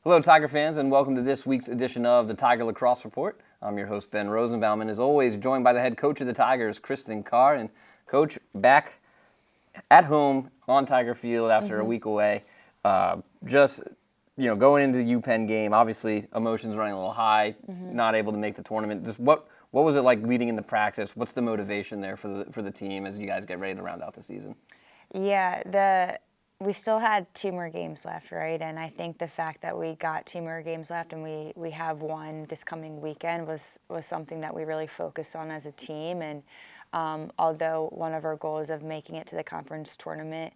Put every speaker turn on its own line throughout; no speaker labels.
Hello, Tiger fans, and welcome to this week's edition of the Tiger Lacrosse Report. I'm your host, Ben Rosenbaum, and as always, joined by the head coach of the Tigers, Kristen Carr. And Coach, back at home on Tiger Field after a week away. Going into the UPenn game, obviously emotions running a little high, not able to make the tournament. Just what was it like leading into practice? What's the motivation there for the team as you guys get ready to round out the season?
Yeah, we still had 2 more games left, right? And I think the fact that we got 2 more games left and we have one this coming weekend was something that we really focused on as a team. And although one of our goals of making it to the conference tournament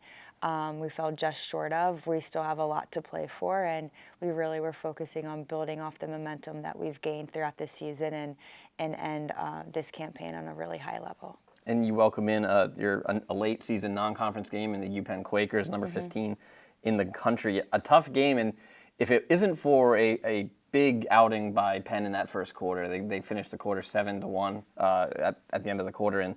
we fell just short of, we still have a lot to play for, and we really were focusing on building off the momentum that we've gained throughout this season and end this campaign on a really high level.
And you welcome in a late season non-conference game in the UPenn Quakers, number 15 in the country. A tough game, and if it isn't for a big outing by Penn in that first quarter, they finished the quarter 7-1 at the end of the quarter, and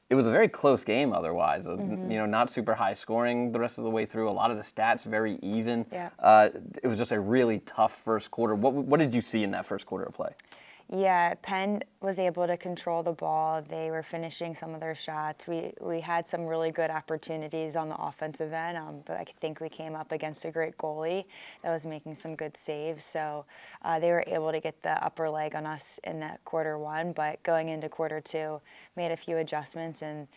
it was a very close game otherwise. Not super high scoring the rest of the way through. A lot of the stats very even.
Yeah.
It was just a really tough first quarter. What did you see in that first quarter of play?
Yeah, Penn was able to control the ball. They were finishing some of their shots. We had some really good opportunities on the offensive end, but I think we came up against a great goalie that was making some good saves. So they were able to get the upper leg on us in that quarter 1, but going into quarter 2, made a few adjustments. And,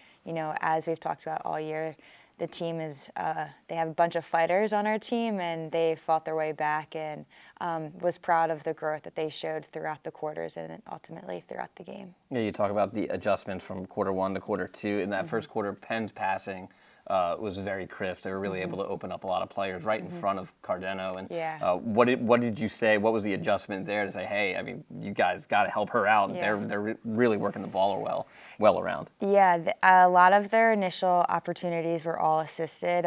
as we've talked about all year, the team they have a bunch of fighters on our team, and they fought their way back, and was proud of the growth that they showed throughout the quarters and ultimately throughout the game.
Yeah, you talk about the adjustments from quarter 1 to quarter 2. In that first quarter, Penn's passing was very crisp. They were really able to open up a lot of players right in front of Cardeno. And
Yeah.
What did you say? What was the adjustment there to say, hey, I mean, you guys got to help her out?
Yeah.
They're really working the ball well around.
Yeah, a lot of their initial opportunities were all assisted.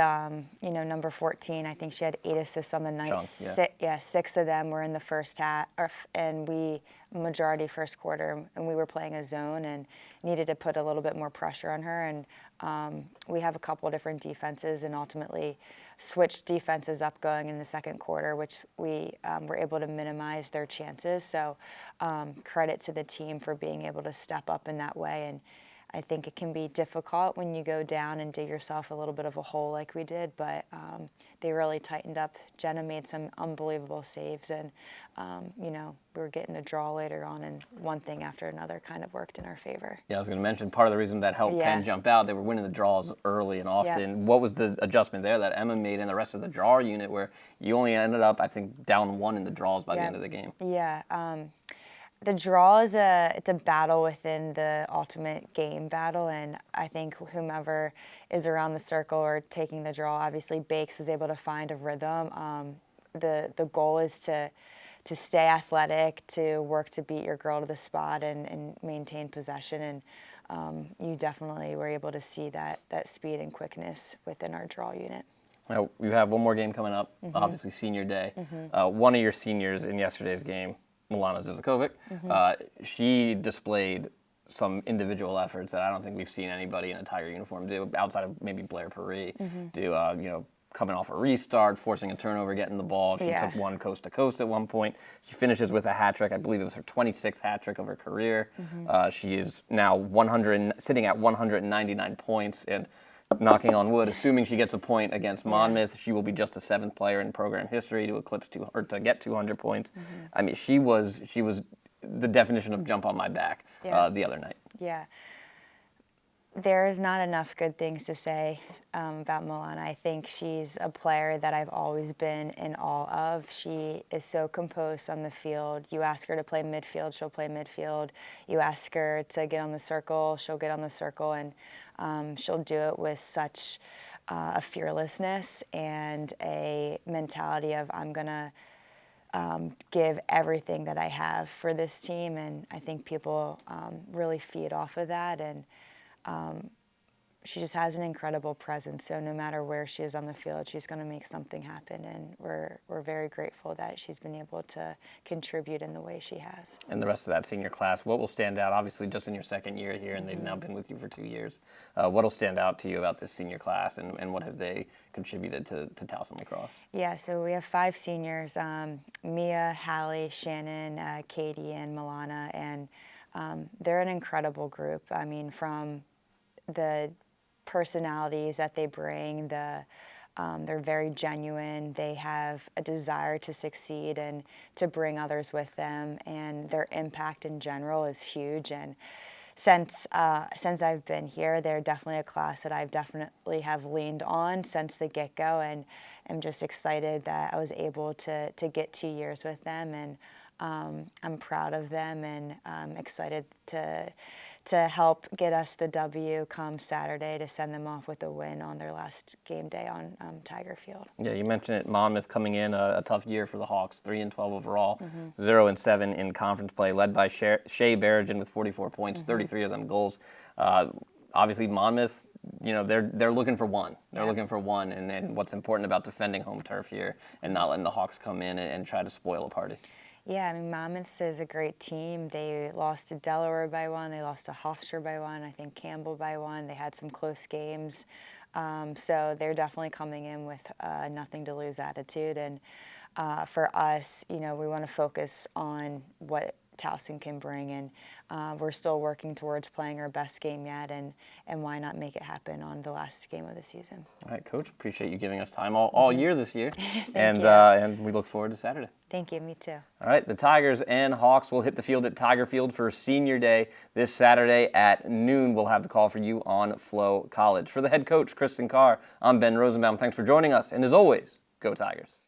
Number 14, I think she had 8 assists on the night.
Chunk, yeah.
6 of them were in the first half, and majority first quarter, and we were playing a zone and needed to put a little bit more pressure on her. And we have a couple different defenses, and ultimately switched defenses up going in the second quarter, which we were able to minimize their chances. So credit to the team for being able to step up in that way. And I think it can be difficult when you go down and dig yourself a little bit of a hole like we did, but they really tightened up. Jenna made some unbelievable saves, and we were getting a draw later on, and one thing after another kind of worked in our favor.
Yeah, I was going to mention part of the reason that helped Penn jump out, they were winning the draws early and often.
Yeah.
What was the adjustment there that Emma made in the rest of the draw unit where you only ended up, I think, down 1 in the draws by the end of the game?
Yeah. The draw it's a battle within the ultimate game battle, and I think whomever is around the circle or taking the draw, obviously Bakes was able to find a rhythm. The goal is to stay athletic, to work to beat your girl to the spot and maintain possession, and you definitely were able to see that speed and quickness within our draw unit.
Now, you have one more game coming up, obviously senior day. One of your seniors in yesterday's game, Milana Zizakovic, she displayed some individual efforts that I don't think we've seen anybody in a Tiger uniform do, outside of maybe Blair Paris, do, coming off a restart, forcing a turnover, getting the ball. She took one coast to coast at one point. She finishes with a hat trick. I believe it was her 26th hat trick of her career. She is now sitting at 199 points, and knocking on wood, assuming she gets a point against Monmouth, she will be just the 7th player in program history to get 200 points. I mean, she was the definition of jump on my back the other night.
Yeah. There is not enough good things to say about Milana. I think she's a player that I've always been in awe of. She is so composed on the field. You ask her to play midfield, she'll play midfield. You ask her to get on the circle, she'll get on the circle, and she'll do it with such a fearlessness and a mentality of, I'm going to give everything that I have for this team, and I think people really feed off of that. And she just has an incredible presence. So no matter where she is on the field, she's going to make something happen. And we're very grateful that she's been able to contribute in the way she has.
And the rest of that senior class, what will stand out? Obviously, just in your second year here, and they've now been with you for 2 years. What will stand out to you about this senior class, and what have they contributed to Towson Lacrosse?
Yeah, so we have 5 seniors, Mia, Hallie, Shannon, Katie, and Milana, and they're an incredible group. I mean, from the personalities that they bring, they're very genuine. They have a desire to succeed and to bring others with them, and their impact in general is huge. And since I've been here, they're definitely a class that I've definitely have leaned on since the get-go, and I'm just excited that I was able to get 2 years with them, and I'm proud of them, and excited to help get us the W come Saturday to send them off with a win on their last game day on Tiger Field.
Yeah, you mentioned it. Monmouth coming in a tough year for the Hawks, 3-12 overall, 0-7 in conference play, led by Shea Berrigan with 44 points, 33 of them goals. Obviously, Monmouth, they're looking for one. They're looking for one, and what's important about defending home turf here and not letting the Hawks come in and try to spoil a party.
Yeah, I mean, Monmouth is a great team. They lost to Delaware by 1. They lost to Hofstra by 1. I think Campbell by 1. They had some close games. So they're definitely coming in with nothing to lose attitude. And for us, we want to focus on what Towson can bring, and we're still working towards playing our best game yet, and why not make it happen on the last game of the season.
All right, Coach, appreciate you giving us time all year this year,
and
we look forward to Saturday.
Thank you, me too.
All right, the Tigers and Hawks will hit the field at Tiger Field for Senior Day this Saturday at noon. We'll have the call for you on Flow College. For the head coach, Kristen Carr, I'm Ben Rosenbaum. Thanks for joining us, and as always, go Tigers.